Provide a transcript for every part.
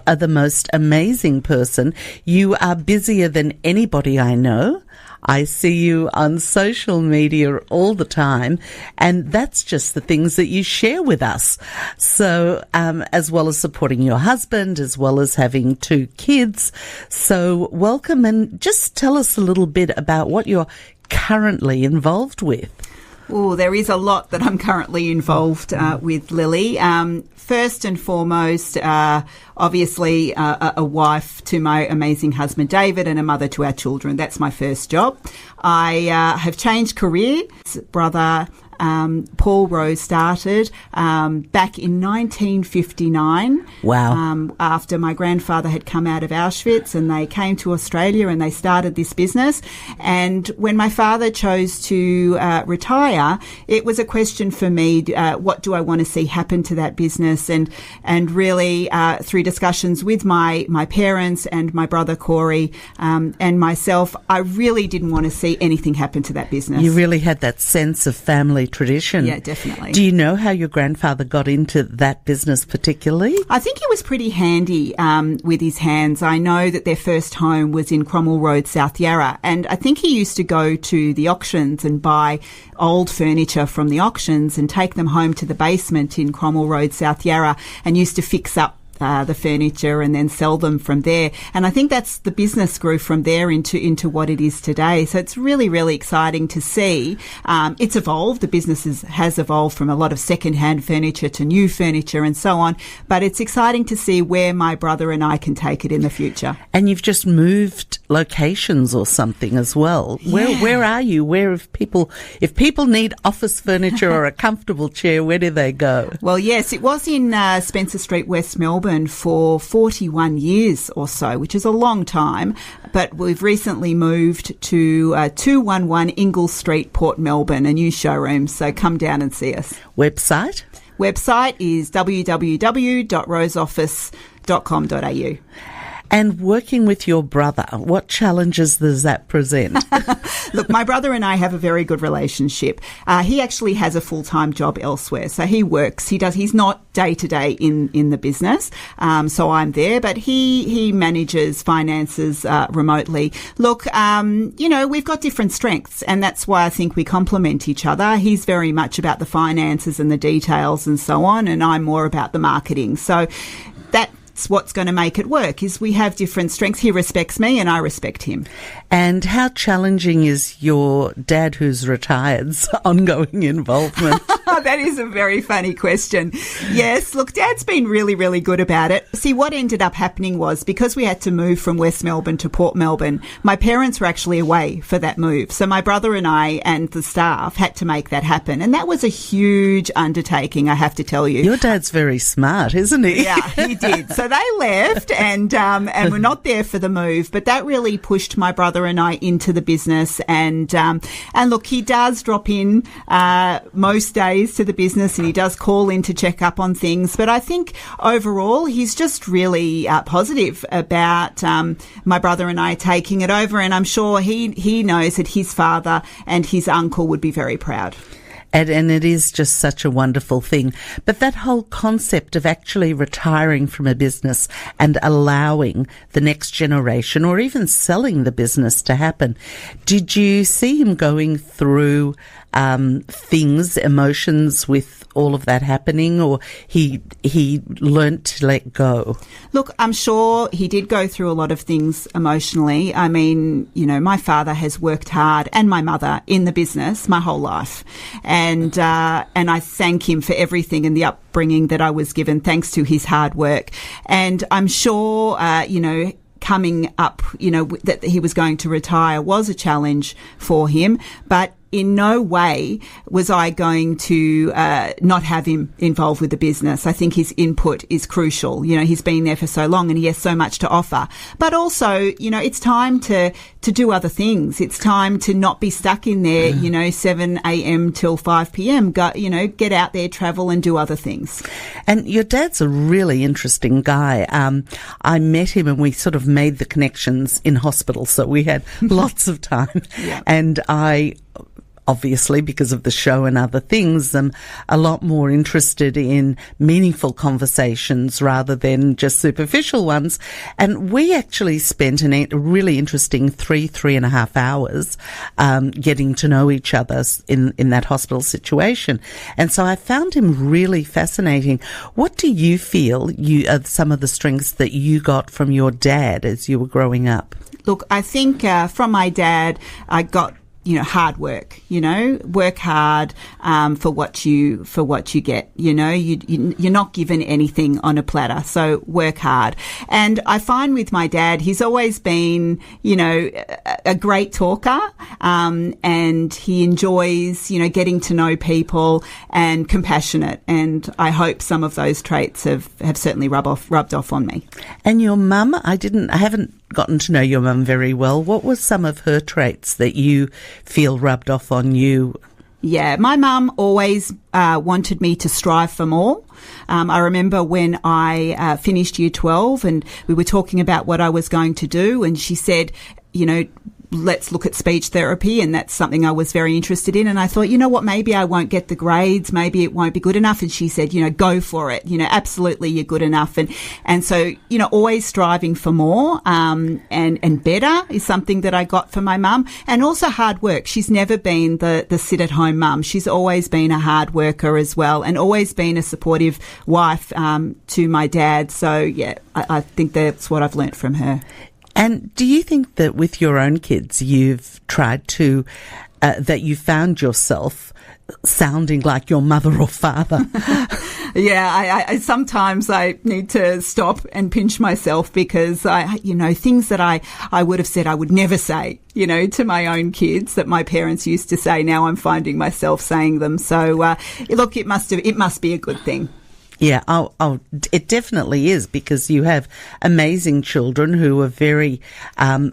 are the most amazing person. You are busier than anybody I know. I see you on social media all the time, and that's just the things that you share with us. So, as well as supporting your husband, as well as having 2 kids. So welcome, and just tell us a little bit about what you're currently involved with. Oh, there is a lot that I'm currently involved with, Lily. First and foremost, obviously a wife to my amazing husband David and a mother to our children. That's my first job. I have changed careers. Brother Paul Rose started back in 1959. Wow. After my grandfather had come out of Auschwitz, and they came to Australia and they started this business. And when my father chose to retire, it was a question for me, what do I want to see happen to that business? And really through discussions with my parents and my brother Corey and myself, I really didn't want to see anything happen to that business. You really had that sense of family tradition. Yeah, definitely. Do you know how your grandfather got into that business particularly? I think he was pretty handy with his hands. I know that their first home was in Cromwell Road, South Yarra, and I think he used to go to the auctions and buy old furniture from the auctions and take them home to the basement in Cromwell Road, South Yarra, and used to fix up the furniture and then sell them from there. And I think that's the business grew from there into what it is today. So it's really, really exciting to see. It's evolved. The business has evolved from a lot of second-hand furniture to new furniture and so on. But it's exciting to see where my brother and I can take it in the future. And you've just moved locations or something as well. Yeah. Where are you? Where if people need office furniture or a comfortable chair, where do they go? Well, yes, it was in Spencer Street, West Melbourne for 41 years or so, which is a long time. But we've recently moved to 211 Ingalls Street, Port Melbourne, a new showroom. So come down and see us. Website is www.roseoffice.com.au. And working with your brother, what challenges does that present? Look, my brother and I have a very good relationship. He actually has a full-time job elsewhere, so he works. He's not day-to-day in the business, so I'm there, but he manages finances remotely. Look, we've got different strengths, and that's why I think we complement each other. He's very much about the finances and the details and so on, and I'm more about the marketing. So that's what's going to make it work, is we have different strengths. He respects me and I respect him. And how challenging is your dad, who's retired's ongoing involvement? That is a very funny question. Yes, look, Dad's been really, really good about it. See, what ended up happening was, because we had to move from West Melbourne to Port Melbourne, my parents were actually away for that move. So my brother and I and the staff had to make that happen. And that was a huge undertaking, I have to tell you. Your dad's very smart, isn't he? Yeah, he did. So they left and were not there for the move, but that really pushed my brother and I into the business. And look, he does drop in most days to the business, and he does call in to check up on things. But I think overall, he's just really positive about my brother and I taking it over. And I'm sure he knows that his father and his uncle would be very proud. And it is just such a wonderful thing. But that whole concept of actually retiring from a business and allowing the next generation, or even selling the business, to happen, did you see him going through emotions with all of that happening, or he learnt to let go? Look, I'm sure he did go through a lot of things emotionally. I mean, my father has worked hard, and my mother, in the business my whole life. And I thank him for everything and the upbringing that I was given, thanks to his hard work. And I'm sure, coming up, that he was going to retire was a challenge for him, but in no way was I going to not have him involved with the business. I think his input is crucial. He's been there for so long and he has so much to offer. But also, it's time to do other things. It's time to not be stuck in there, 7 a.m. till 5 p.m. Go, get out there, travel and do other things. And your dad's a really interesting guy. I met him and we sort of made the connections in hospital, so we had lots of time. Yeah. And I obviously because of the show and other things, am a lot more interested in meaningful conversations rather than just superficial ones. And we actually spent a really interesting 3.5 hours getting to know each other in that hospital situation. And so I found him really fascinating. What do you feel are some of the strengths that you got from your dad as you were growing up? Look, I think from my dad, I got hard work, work hard for what you get. You're not given anything on a platter, so work hard. And I find with my dad, he's always been, a great talker, and he enjoys, getting to know people, and compassionate. And I hope some of those traits have certainly rubbed off on me. And your mum, I haven't gotten to know your mum very well. What were some of her traits that you feel rubbed off on you? Yeah, my mum always wanted me to strive for more. I remember when I finished year 12 and we were talking about what I was going to do, and she said, let's look at speech therapy, and that's something I was very interested in. And I thought, what, maybe I won't get the grades, maybe it won't be good enough. And she said, go for it, absolutely you're good enough. And so, always striving for more, and better is something that I got from my mum. And also hard work. She's never been the sit at home mum. She's always been a hard worker as well, and always been a supportive wife, to my dad. So yeah, I think that's what I've learnt from her. And do you think that with your own kids, you've tried to, that you found yourself sounding like your mother or father? Yeah, I sometimes I need to stop and pinch myself, because things that I would have said I would never say, to my own kids that my parents used to say. Now I'm finding myself saying them. So look, it must be a good thing. Yeah, it definitely is, because you have amazing children who are very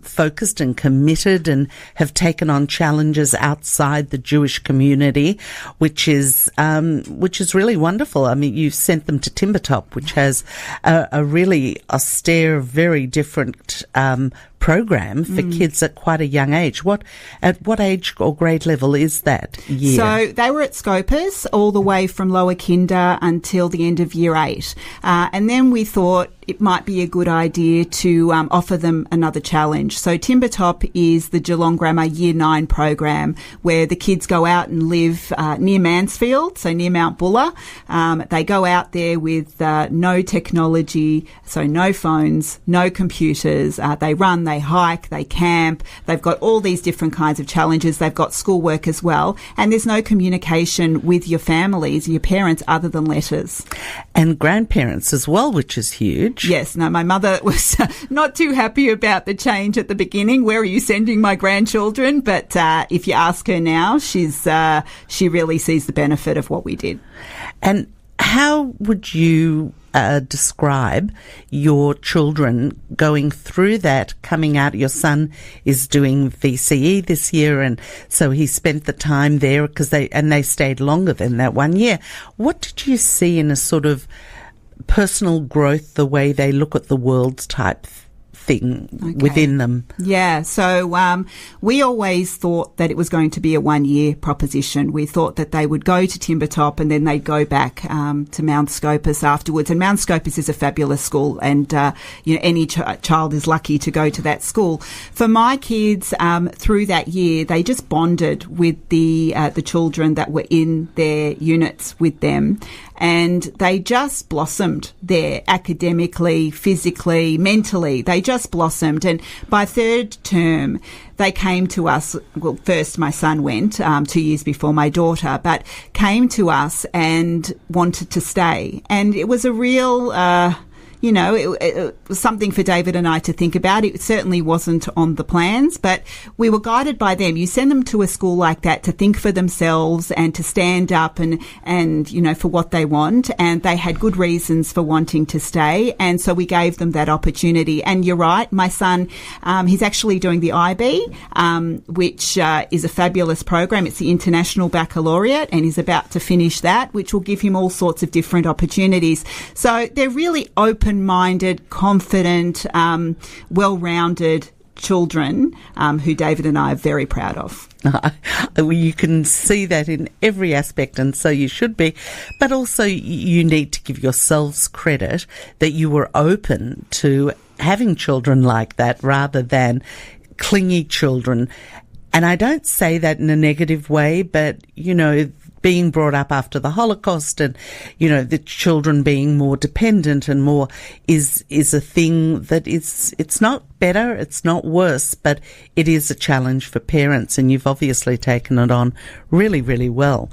focused and committed and have taken on challenges outside the Jewish community, which is really wonderful. I mean, you've sent them to Timbertop, which has a really austere, very different program for kids at quite a young age. At what age or grade level is that year? So they were at Scopus all the way from lower kinder until the end of year 8. And then we thought it might be a good idea to offer them another challenge. So Timbertop is the Geelong Grammar Year 9 program, where the kids go out and live near Mansfield, so near Mount Buller. They go out there with no technology, so no phones, no computers. They run, they hike, they camp. They've got all these different kinds of challenges. They've got schoolwork as well. And there's no communication with your families, your parents, other than letters. And grandparents as well, which is huge. Yes, no, my mother was not too happy about the change at the beginning. Where are you sending my grandchildren? But if you ask her now, she really sees the benefit of what we did. And how would you describe your children going through that, coming out? Your son is doing VCE this year, and so he spent the time there because they stayed longer than that 1 year. What did you see in a sort of personal growth, the way they look at the world type thing within them? Yeah, so we always thought that it was going to be a 1 year proposition. We thought that they would go to Timbertop and then they'd go back to Mount Scopus afterwards. And Mount Scopus is a fabulous school, and any child is lucky to go to that school. For my kids, through that year, they just bonded with the children that were in their units with them. And they just blossomed there, academically, physically, mentally. They just blossomed. And by third term, they came to us. Well, first my son went 2 years before my daughter, but came to us and wanted to stay. And it was a real it was something for David and I to think about. It certainly wasn't on the plans, but we were guided by them. You send them to a school like that to think for themselves and to stand up and for what they want. And they had good reasons for wanting to stay. And so we gave them that opportunity. And you're right, my son, he's actually doing the IB, which is a fabulous program. It's the International Baccalaureate, and he's about to finish that, which will give him all sorts of different opportunities. So they're really open-minded, confident, well-rounded children who David and I are very proud of. You can see that in every aspect, and so you should be. But also you need to give yourselves credit that you were open to having children like that rather than clingy children. And I don't say that in a negative way, but, being brought up after the Holocaust and, the children being more dependent and more is a thing that it's not better, it's not worse, but it is a challenge for parents, and you've obviously taken it on really, really well.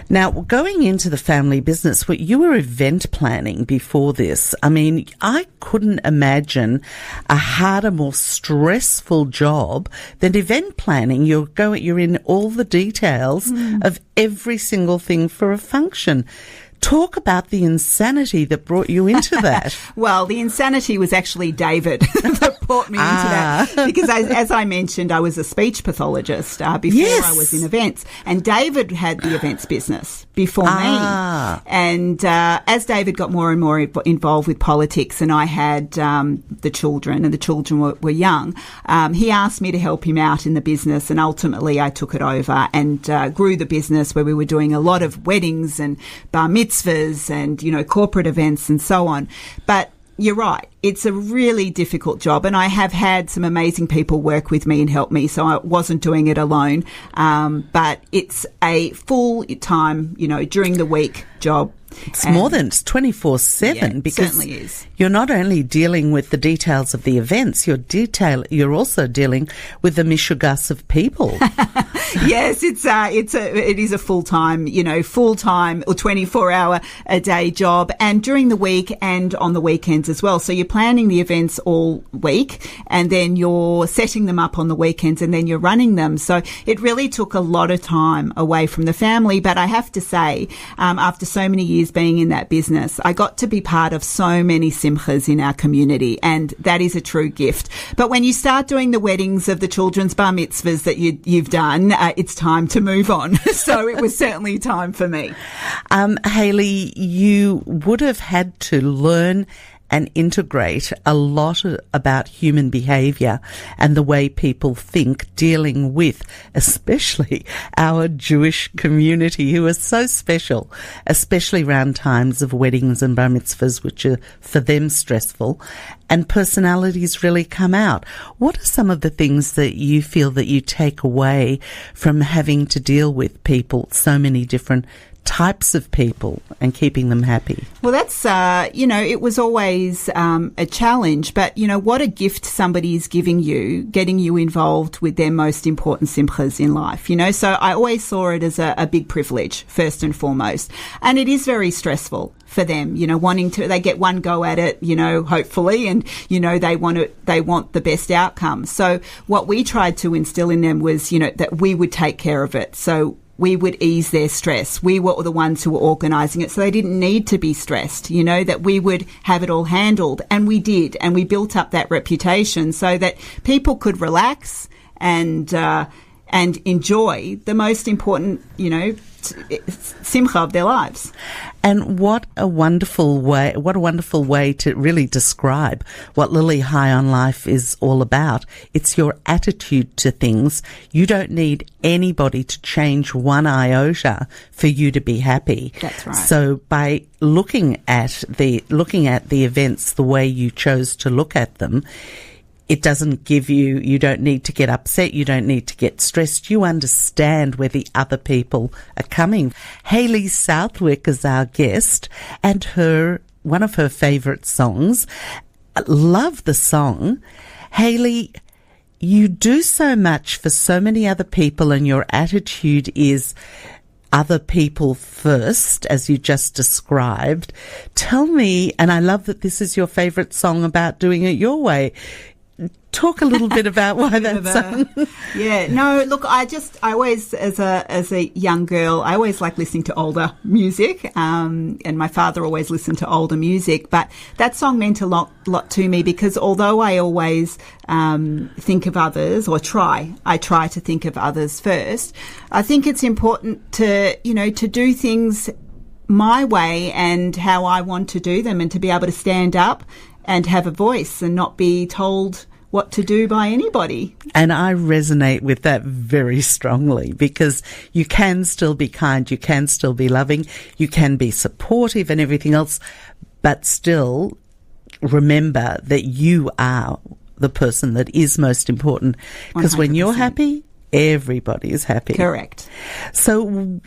Now, going into the family business, you were event planning before this. I mean, I couldn't imagine a harder, more stressful job than event planning. You're in all the details of every single thing for a function. Talk about the insanity that brought you into that. Well, the insanity was actually David that brought me into that. Because as I mentioned, I was a speech pathologist before I was in events. And David had the events business before me. And as David got more and more involved with politics, and I had the children, and the children were young, he asked me to help him out in the business. And ultimately, I took it over and grew the business, where we were doing a lot of weddings and bar mitzvahs and, corporate events and so on. But you're right. It's a really difficult job, and I have had some amazing people work with me and help me, so I wasn't doing it alone. But it's a full-time, during the week job. It's more than 24/7 because certainly is. You're not only dealing with the details of the events, you're also dealing with the mishugas of people. Yes, it is a full-time, full-time or 24-hour a day job, and during the week and on the weekends as well. So you're planning the events all week, and then you're setting them up on the weekends, and then you're running them. So it really took a lot of time away from the family. But I have to say, after so many years being in that business, I got to be part of so many simchas in our community, and that is a true gift. But when you start doing the weddings of the children's bar mitzvahs that you've done, it's time to move on. So it was certainly time for me. Hayley, you would have had to learn and integrate a lot about human behaviour and the way people think, dealing with especially our Jewish community, who are so special, especially around times of weddings and bar mitzvahs, which are for them stressful, and personalities really come out. What are some of the things that you feel that you take away from having to deal with people, so many different types of people, and keeping them happy? Well, that's, it was always a challenge, but, what a gift somebody is giving you, getting you involved with their most important simchas in life, So I always saw it as a big privilege, first and foremost. And it is very stressful for them, they get one go at it, hopefully, and, they want the best outcome. So what we tried to instill in them was, that we would take care of it. So we would ease their stress. We were the ones who were organising it, so they didn't need to be stressed, that we would have it all handled. And we did, and we built up that reputation so that people could relax and enjoy the most important, simcha of their lives. And what a wonderful way to really describe what Lily High on Life is all about. It's your attitude to things. You don't need anybody to change one iota for you to be happy. That's right. So by looking at the events the way you chose to look at them, it doesn't you don't need to get upset, you don't need to get stressed, you understand where the other people are coming. Hayley Southwick is our guest, and one of her favourite songs. I love the song. Hayley, you do so much for so many other people, and your attitude is other people first, as you just described. Tell me, and I love that this is your favourite song about doing it your way. Talk a little bit about why that song. Yeah, no, look, I always, as a young girl, I always liked listening to older music, and my father always listened to older music, but that song meant a lot to me, because although I always think of others, or I try to think of others first, I think it's important to do things my way and how I want to do them, and to be able to stand up and have a voice and not be told what to do by anybody. And I resonate with that very strongly, because you can still be kind, you can still be loving, you can be supportive and everything else, but still remember that you are the person that is most important. Because when you're happy, everybody is happy. Correct. So,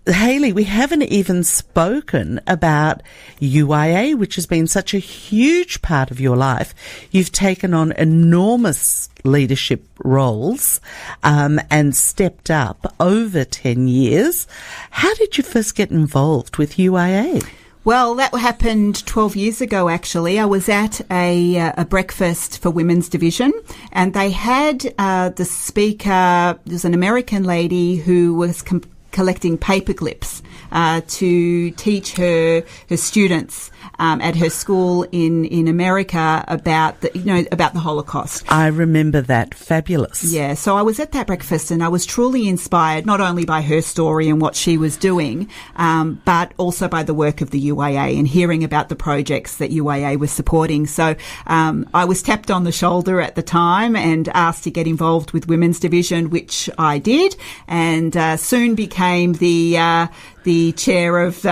Hayley, we haven't even spoken about UIA, which has been such a huge part of your life. You've taken on enormous leadership roles and stepped up over 10 years. How did you first get involved with UIA? Well, that happened 12 years ago, actually. I was at a breakfast for Women's Division, and they had the speaker, there's an American lady who was collecting paper clips to teach her students at her school in America about the Holocaust. I remember that. Fabulous. Yeah, so I was at that breakfast and I was truly inspired not only by her story and what she was doing, but also by the work of the UIA and hearing about the projects that UIA was supporting. So I was tapped on the shoulder at the time and asked to get involved with Women's Division, which I did, and soon became the chair of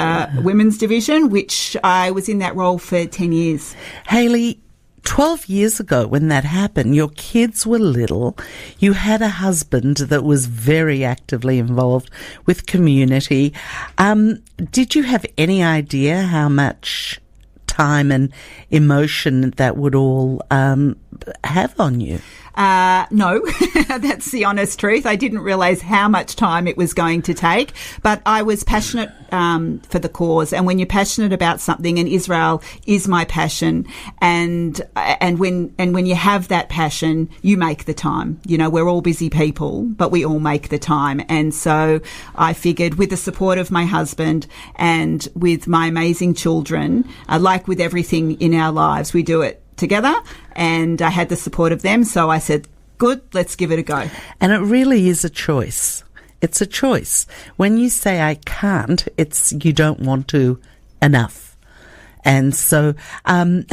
Women's Division, which I was in that role for 10 years. Hayley, 12 years ago when that happened, your kids were little. You had a husband that was very actively involved with community. Did you have any idea how much time and emotion that would all have on you? No, that's the honest truth. I didn't realise how much time it was going to take, but I was passionate for the cause. And when you're passionate about something, and Israel is my passion, and when you have that passion, you make the time. You know, we're all busy people, but we all make the time. And so I figured, with the support of my husband and with my amazing children, like with everything in our lives, we do it together, and I had the support of them, so I said, good, let's give it a go. And it really is a choice. It's a choice. When you say I can't, it's you don't want to enough. And so, and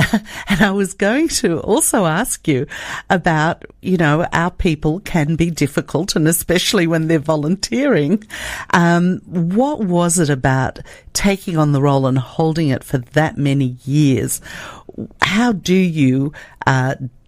I was going to also ask you about, our people can be difficult, and especially when they're volunteering. What was it about taking on the role and holding it for that many years? How do you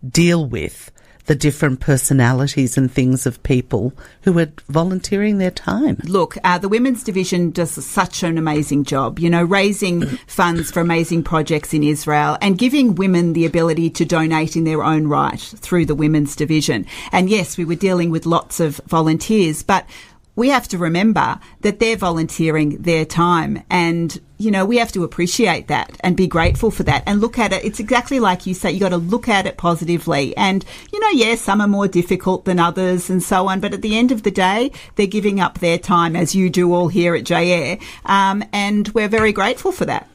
deal with the different personalities and things of people who are volunteering their time? Look, the Women's Division does such an amazing job, raising funds for amazing projects in Israel and giving women the ability to donate in their own right through the Women's Division. And yes, we were dealing with lots of volunteers, but we have to remember that they're volunteering their time, and, we have to appreciate that and be grateful for that and look at it. It's exactly like you say, you got to look at it positively. And, yes, some are more difficult than others and so on, but at the end of the day, they're giving up their time, as you do all here at JAIR, and we're very grateful for that.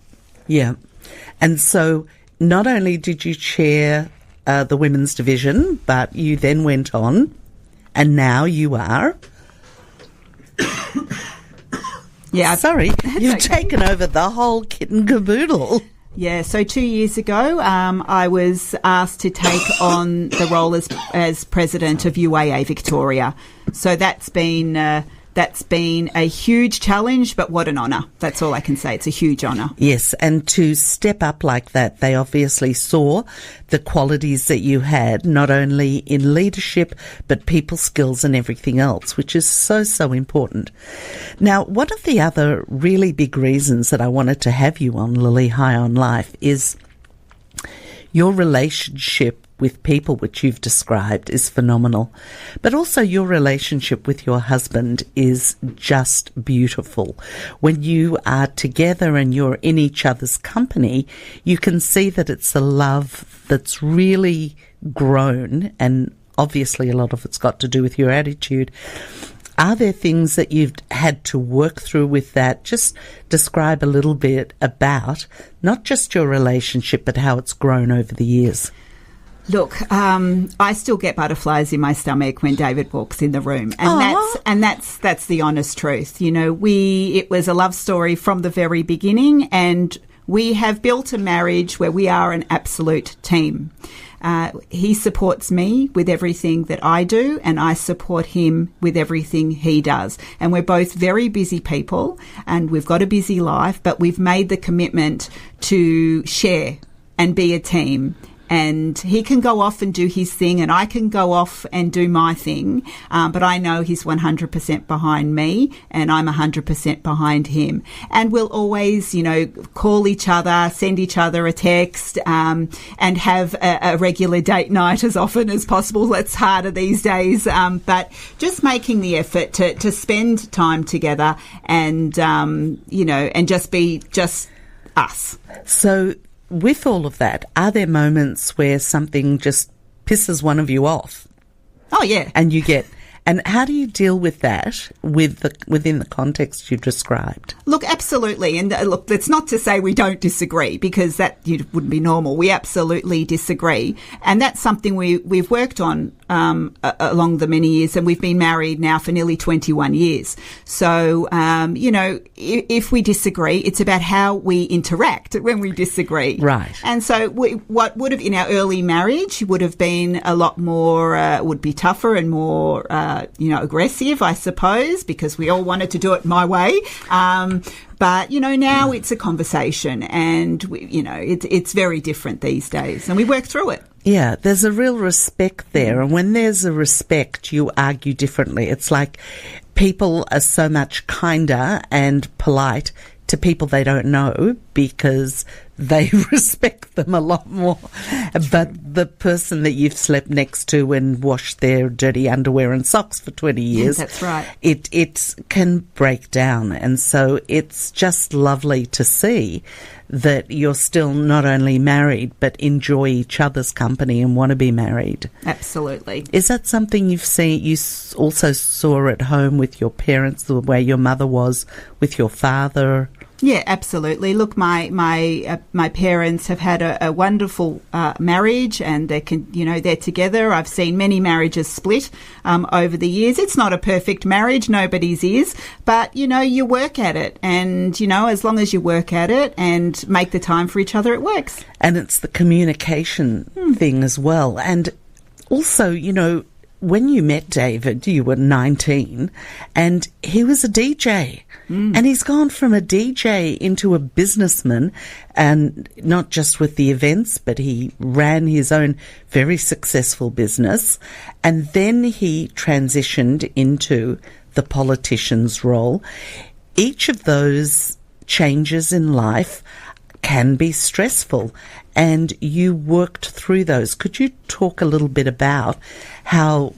Yeah. And so not only did you chair the Women's Division, but you then went on, and now you are... Yeah, sorry, you've taken over the whole kit and caboodle. Yeah, so 2 years ago, I was asked to take on the role as president of UIA Victoria. So that's been a huge challenge, but what an honour. That's all I can say. It's a huge honour. Yes, and to step up like that, they obviously saw the qualities that you had, not only in leadership, but people skills and everything else, which is so, so important. Now, one of the other really big reasons that I wanted to have you on Lily High on Life is your relationship with people, which you've described, is phenomenal. But also your relationship with your husband is just beautiful. When you are together and you're in each other's company, you can see that it's a love that's really grown, and obviously a lot of it's got to do with your attitude. Are there things that you've had to work through with that? Just describe a little bit about not just your relationship, but how it's grown over the years. Look, I still get butterflies in my stomach when David walks in the room, and that's the honest truth. It was a love story from the very beginning, and we have built a marriage where we are an absolute team. He supports me with everything that I do, and I support him with everything he does. And we're both very busy people, and we've got a busy life, but we've made the commitment to share and be a team. And he can go off and do his thing, and I can go off and do my thing. But I know he's 100% behind me, and I'm 100% behind him. And we'll always, call each other, send each other a text, and have a regular date night as often as possible. That's harder these days. But just making the effort to spend time together and, and just be just us. So, with all of that, are there moments where something just pisses one of you off? Oh, yeah. And how do you deal with that within the context you described? Look, absolutely. And look, that's not to say we don't disagree, because that wouldn't be normal. We absolutely disagree. And that's something we've worked on along the many years, and we've been married now for nearly 21 years. So, if we disagree, it's about how we interact when we disagree. Right. And so what would have, in our early marriage, would have been a lot more, would be tougher and more, aggressive, I suppose, because we all wanted to do it my way. But, now it's a conversation, and, it's very different these days, and we work through it. Yeah, there's a real respect there. And when there's a respect, you argue differently. It's like people are so much kinder and polite to people they don't know because they respect them a lot more. But the person that you've slept next to and washed their dirty underwear and socks for 20 years, that's right. It can break down. And so it's just lovely to see that you're still not only married but enjoy each other's company and want to be married. Absolutely. Is that something you've seen? You also saw at home with your parents, the way your mother was with your father? Yeah, absolutely. Look, my parents have had a wonderful marriage, and they're together. I've seen many marriages split over the years. It's not a perfect marriage, nobody's is, but you work at it, and as long as you work at it and make the time for each other, it works. And it's the communication thing as well. And also, when you met David, you were 19, and he was a DJ. And he's gone from a DJ into a businessman, and not just with the events, but he ran his own very successful business. And then he transitioned into the politician's role. Each of those changes in life can be stressful, and you worked through those. Could you talk a little bit about how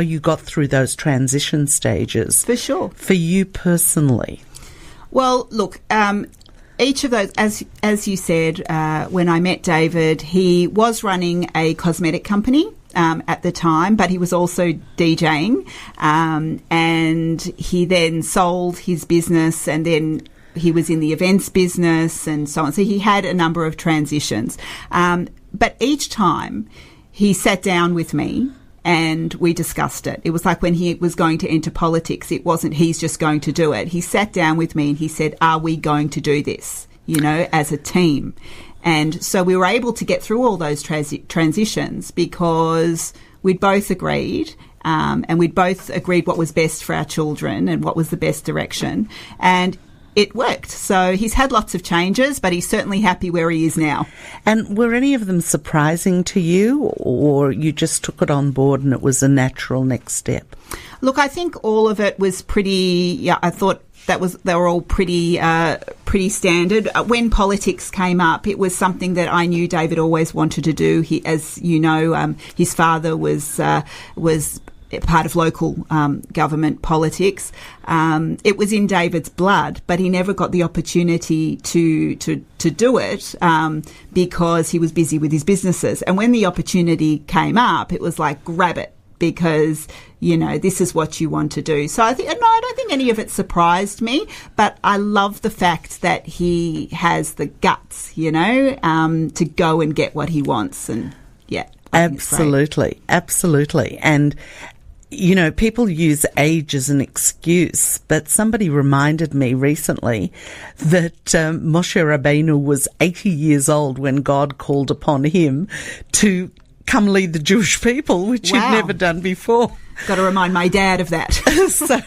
you got through those transition stages? For sure. For you personally. Well, look, each of those, as you said, when I met David, he was running a cosmetic company at the time, but he was also DJing, and he then sold his business, and then he was in the events business and so on. So he had a number of transitions. But each time he sat down with me and we discussed it. It was like when he was going to enter politics, it wasn't he's just going to do it. He sat down with me and he said, are we going to do this, as a team? And so we were able to get through all those transitions because we'd both agreed, and we'd both agreed what was best for our children and what was the best direction. And it worked. So he's had lots of changes, but he's certainly happy where he is now. And were any of them surprising to you, or you just took it on board and it was a natural next step? Look, I think all of it was pretty, I thought they were all pretty standard. When politics came up, it was something that I knew David always wanted to do. He, as you know, his father was part of local government politics. It was in David's blood, but he never got the opportunity to do it because he was busy with his businesses. And when the opportunity came up, it was like, grab it, because this is what you want to do. So I don't think any of it surprised me, but I love the fact that he has the guts, to go and get what he wants. And yeah, absolutely. And you know, people use age as an excuse, but somebody reminded me recently that Moshe Rabbeinu was 80 years old when God called upon him to come lead the Jewish people, which he'd never done before. Got to remind my dad of that. So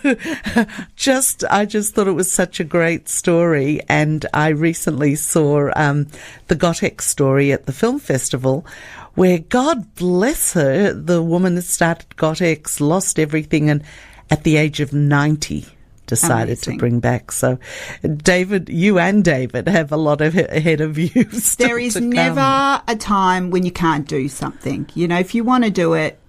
I just thought it was such a great story. And I recently saw the Gotek story at the film festival, where, God bless her, the woman that started Gotex lost everything and at the age of 90 decided to bring back. So David, you and David have a lot ahead of you. There is never a time when you can't do something. You know, if you want to do it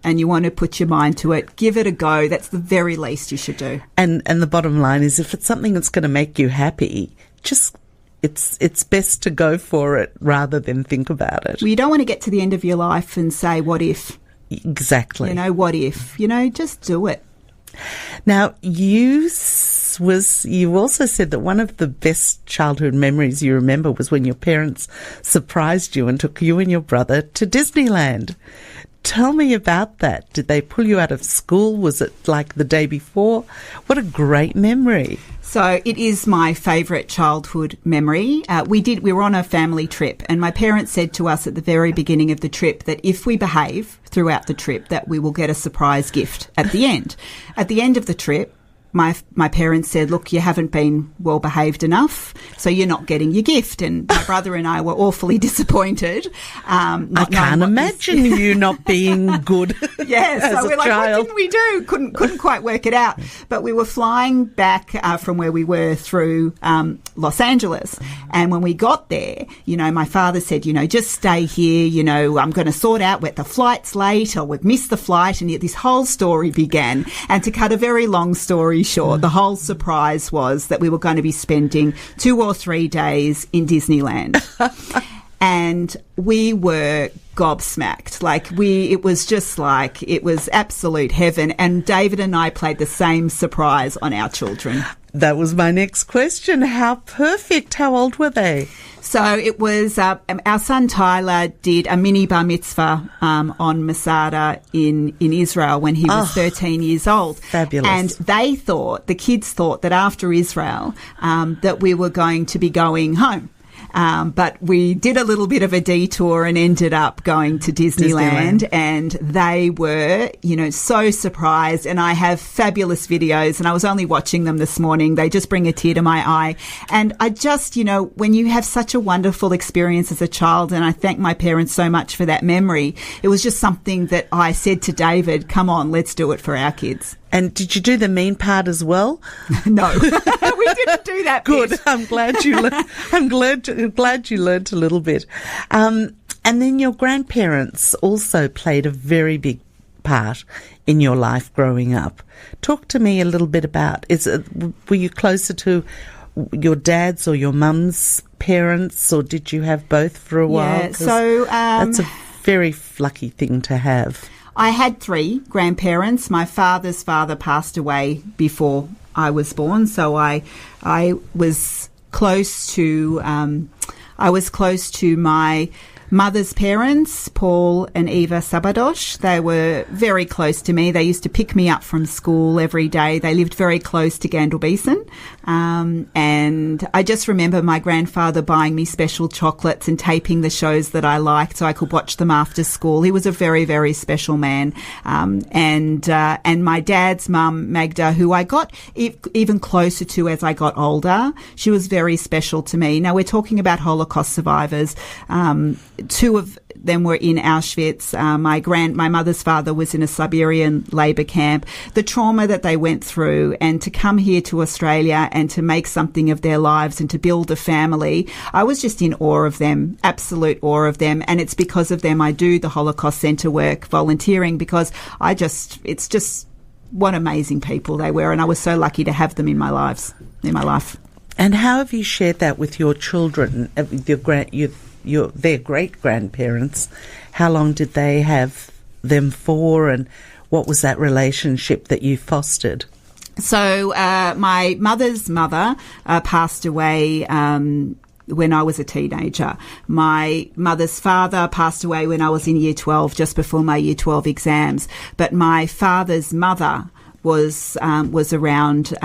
and you want to put your mind to it, give it a go. That's the very least you should do. And the bottom line is, if it's something that's going to make you happy, just it's best to go for it rather than think about it. Well, you don't want to get to the end of your life and say, what if? Exactly. You know, what if? You know, just do it. Now, you also said that one of the best childhood memories you remember was when your parents surprised you and took you and your brother to Disneyland. Tell me about that. Did they pull you out of school? Was it like the day before? What a great memory. So it is my favourite childhood memory. We were on a family trip, and my parents said to us at the very beginning of the trip that if we behave throughout the trip, that we will get a surprise gift at the end. At the end of the trip, my parents said, look, you haven't been well behaved enough, so you're not getting your gift. And my brother and I were awfully disappointed. I can't imagine you not being good. Yeah, so we're like, what didn't we do? Couldn't quite work it out. But we were flying back from where we were through Los Angeles. And when we got there, you know, my father said, you know, just stay here. You know, I'm going to sort out whether the flight's late or we've missed the flight. And yet this whole story began. And to cut a very long story short, the whole surprise was that we were going to be spending 2 or 3 days in Disneyland. And we were gobsmacked. It was absolute heaven. And David and I played the same surprise on our children. That was my next question. How perfect. How old were they? So it was, our son Tyler did a mini bar mitzvah on Masada in Israel when he was 13 years old. Fabulous. And the kids thought that after Israel that we were going to be going home. But we did a little bit of a detour and ended up going to Disneyland. And they were, you know, so surprised. And I have fabulous videos, and I was only watching them this morning. They just bring a tear to my eye. And I just, you know, when you have such a wonderful experience as a child, and I thank my parents so much for that memory, it was just something that I said to David, come on, let's do it for our kids. And did you do the mean part as well? No, we didn't do that. Good. Bit. I'm glad you. I'm glad you learnt a little bit. And then your grandparents also played a very big part in your life growing up. Talk to me a little bit about. Were you closer to your dad's or your mum's parents, or did you have both for a while? Yeah. So that's a very lucky thing to have. I had 3 grandparents. My father's father passed away before I was born, so I was close to my mother's parents, Paul and Eva Sabadosh. They were very close to me. They used to pick me up from school every day. They lived very close to Gandel Beeson. And I just remember my grandfather buying me special chocolates and taping the shows that I liked so I could watch them after school. He was a very, very special man. And my dad's mum, Magda, who I got even closer to as I got older, she was very special to me. Now, we're talking about Holocaust survivors. 2 of them were in Auschwitz. My mother's father was in a Siberian labour camp. The trauma that they went through, and to come here to Australia and to make something of their lives and to build a family, I was just in awe of them, absolute awe of them. And it's because of them I do the Holocaust Centre work, volunteering, because it's just what amazing people they were, and I was so lucky to have them in my life. And how have you shared that with your children, their great-grandparents? How long did they have them for, and what was that relationship that you fostered? So my mother's mother passed away when I was a teenager. My mother's father passed away when I was in year 12, just before my year 12 exams. But my father's mother was around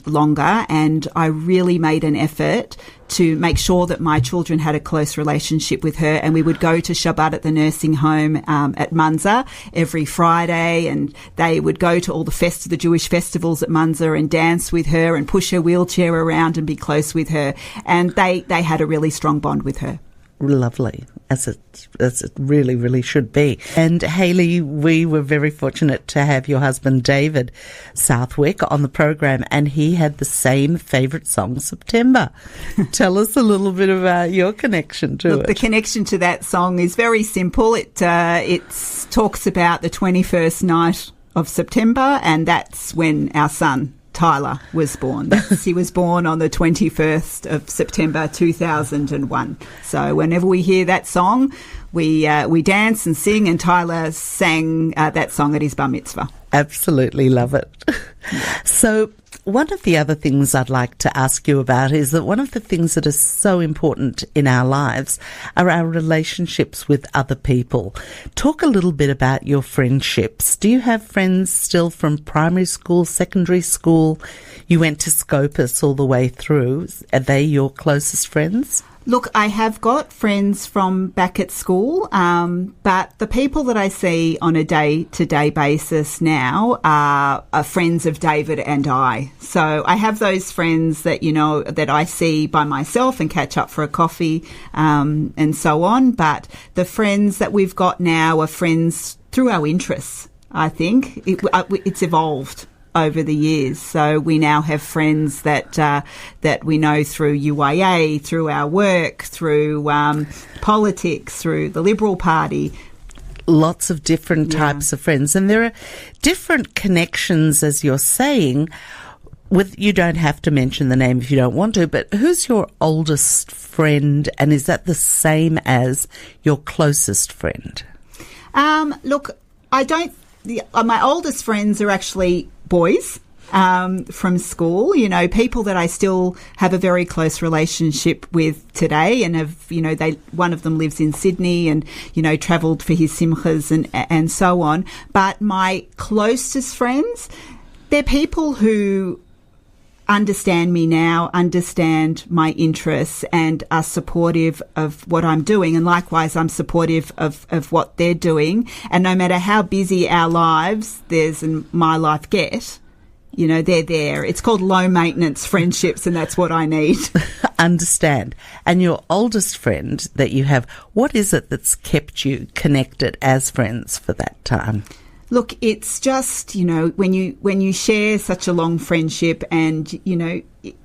longer, and I really made an effort to make sure that my children had a close relationship with her, and we would go to Shabbat at the nursing home at Munza every Friday, and they would go to all the Jewish festivals at Munza and dance with her and push her wheelchair around and be close with her, and they had a really strong bond with her. Lovely, as it really, really should be. And Hayley, we were very fortunate to have your husband David Southwick on the program, and he had the same favourite song, September. Tell us a little bit about your connection to it. The connection to that song is very simple. It talks about the 21st night of September, and that's when our son Tyler was born. He was born on the 21st of September 2001. So whenever we hear that song, we dance and sing, and Tyler sang that song at his bar mitzvah. Absolutely love it. So one of the other things I'd like to ask you about is that one of the things that is so important in our lives are our relationships with other people. Talk a little bit about your friendships. Do you have friends still from primary school, secondary school? You went to Scopus all the way through. Are they your closest friends? Look, I have got friends from back at school, but the people that I see on a day-to-day basis now are friends of David and I. So I have those friends that, that I see by myself and catch up for a coffee and so on. But the friends that we've got now are friends through our interests, I think. It's evolved over the years. So we now have friends that we know through UIA, through our work, through politics, through the Liberal Party. Lots of different types of friends. And there are different connections, as you're saying. You don't have to mention the name if you don't want to, but who's your oldest friend, and is that the same as your closest friend? Look, my oldest friends are actually boys from school, people that I still have a very close relationship with today, and one of them lives in Sydney and, travelled for his simchas and so on. But my closest friends, they're people who understand me now, understand my interests, and are supportive of what I'm doing. And likewise, I'm supportive of what they're doing. And no matter how busy our lives, my life get, they're there. It's called low maintenance friendships, and that's what I need. Understand. And your oldest friend that you have, what is it that's kept you connected as friends for that time? Look, it's just, when you share such a long friendship, and,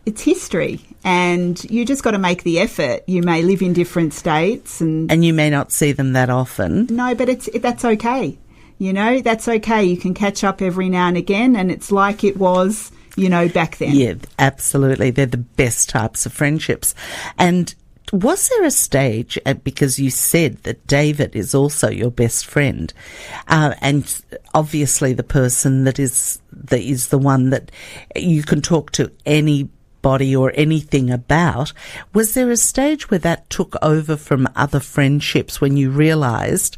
it's history, and you just got to make the effort. You may live in different states, and you may not see them that often. No, but that's okay. That's okay. You can catch up every now and again, and it's like it was, back then. Yeah, absolutely. They're the best types of friendships. And was there a stage, because you said that David is also your best friend, and obviously the person that is the one that you can talk to anybody or anything about, was there a stage where that took over from other friendships when you realised,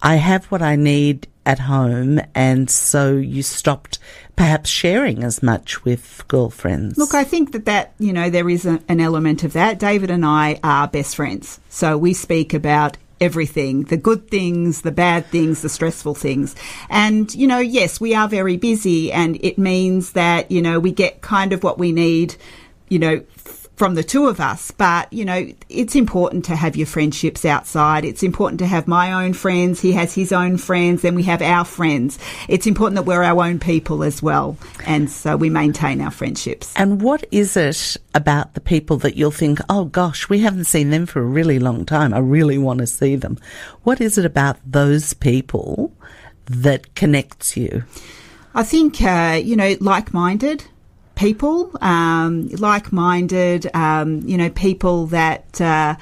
I have what I need at home, and so you stopped perhaps sharing as much with girlfriends? Look, I think that there is an element of that. David and I are best friends, so we speak about everything, the good things, the bad things, the stressful things. And, yes, we are very busy, and it means that, we get kind of what we need, from the two of us. But, it's important to have your friendships outside. It's important to have my own friends. He has his own friends. Then we have our friends. It's important that we're our own people as well. And so we maintain our friendships. And what is it about the people that you'll think, oh gosh, we haven't seen them for a really long time. I really want to see them. What is it about those people that connects you? I think, like-minded people, like-minded, people that,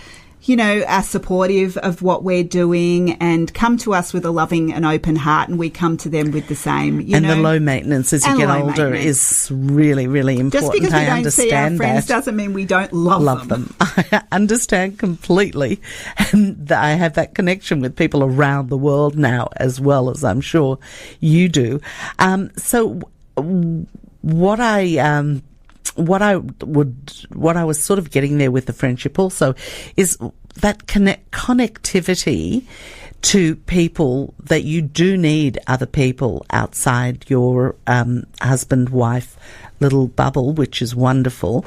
are supportive of what we're doing and come to us with a loving and open heart, and we come to them with the same. The low maintenance as you get older is really, really important. Just because we don't see our friends doesn't mean we don't love them. I understand completely. And I have that connection with people around the world now, as well as I'm sure you do. So what I was sort of getting there with the friendship also is that connectivity to people, that you do need other people outside your husband, wife, little bubble, which is wonderful.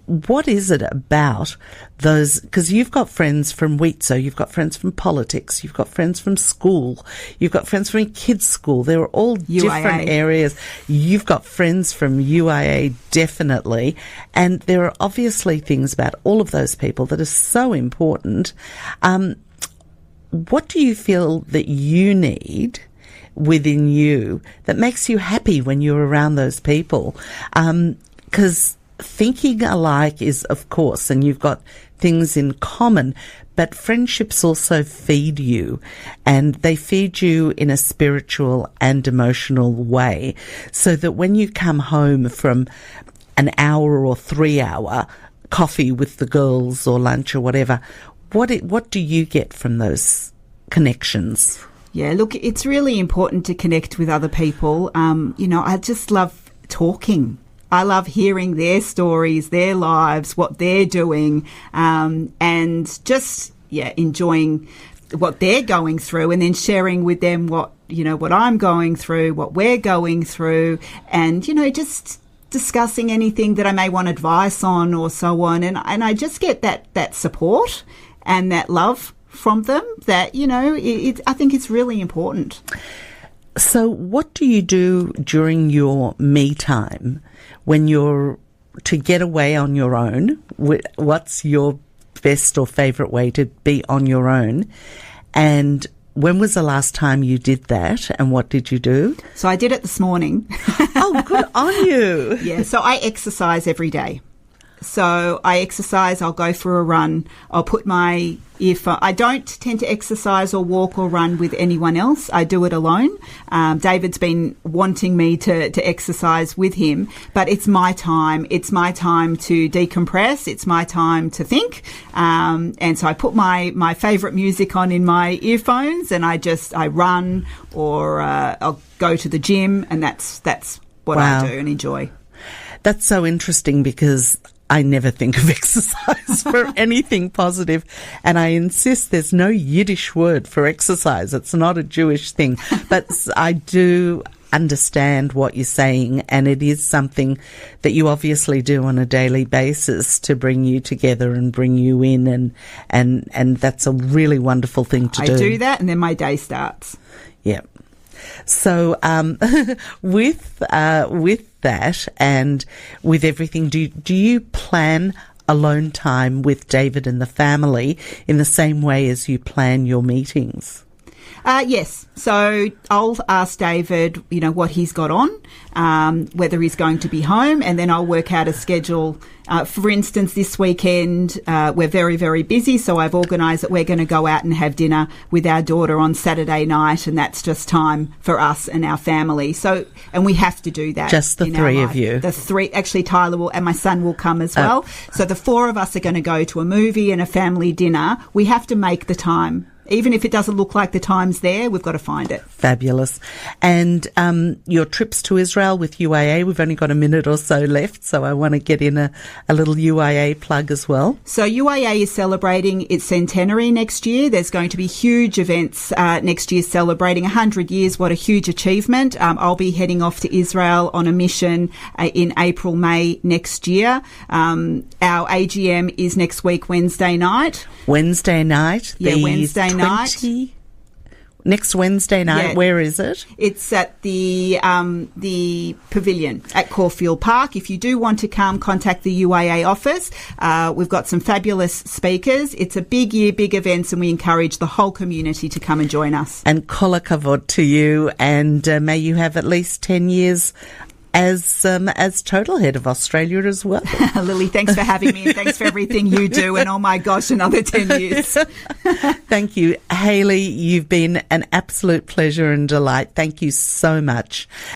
What is it about those? Because you've got friends from WITSO, you've got friends from politics, you've got friends from school, you've got friends from kids' school. They're all UIA. Different areas. You've got friends from UIA, definitely. And there are obviously things about all of those people that are so important. What do you feel that you need within you that makes you happy when you're around those people? Because thinking alike is, of course, and you've got things in common, but friendships also feed you, and they feed you in a spiritual and emotional way, so that when you come home from an hour or 3 hour coffee with the girls or lunch or whatever, what do you get from those connections? Yeah, look, it's really important to connect with other people. I just love talking. I love hearing their stories, their lives, what they're doing, and just, enjoying what they're going through, and then sharing with them what I'm going through, what we're going through, and, just discussing anything that I may want advice on or so on. And I just get that support and that love from them that, I think it's really important. So what do you do during your me time when you're to get away on your own? What's your best or favourite way to be on your own? And when was the last time you did that, and what did you do? So I did it this morning. Oh, good on you. Yeah, so I exercise every day. So I exercise, I'll go for a run, I'll put my earphone. I don't tend to exercise or walk or run with anyone else. I do it alone. David's been wanting me to exercise with him, but it's my time. It's my time to decompress. It's my time to think. And so I put my favourite music on in my earphones, and I run, or I'll go to the gym, and that's what I do and enjoy. That's so interesting, because I never think of exercise for anything positive. And I insist there's no Yiddish word for exercise. It's not a Jewish thing. But I do understand what you're saying, and it is something that you obviously do on a daily basis to bring you together and bring you in, and that's a really wonderful thing to do. I do that, and then my day starts. Yeah. So with that and with everything, do you plan alone time with David and the family in the same way as you plan your meetings? Yes. So I'll ask David, what he's got on, whether he's going to be home, and then I'll work out a schedule. For instance, this weekend, we're very, very busy, so I've organised that we're going to go out and have dinner with our daughter on Saturday night, and that's just time for us and our family. So, and we have to do that. Just the three of you? The three. Actually, Tyler and my son will come as well. So the four of us are going to go to a movie and a family dinner. We have to make the time. Even if it doesn't look like the time's there, we've got to find it. Fabulous. And your trips to Israel with UIA, we've only got a minute or so left, so I want to get in a little UIA plug as well. So UIA is celebrating its centenary next year. There's going to be huge events next year celebrating 100 years. What a huge achievement. I'll be heading off to Israel on a mission in April, May next year. Our AGM is next week, Wednesday night. Wednesday night? Yeah, Wednesday night. Next Wednesday night. Yeah. Where is it? It's at the pavilion at Caulfield Park. If you do want to come, contact the UIA office. We've got some fabulous speakers. It's a big year, big events, and we encourage the whole community to come and join us. And kol hakavod to you, and may you have at least 10 years as total head of Australia as well. Lily, thanks for having me, and thanks for everything you do. And oh my gosh, another 10 years. Thank you. Hayley, you've been an absolute pleasure and delight. Thank you so much.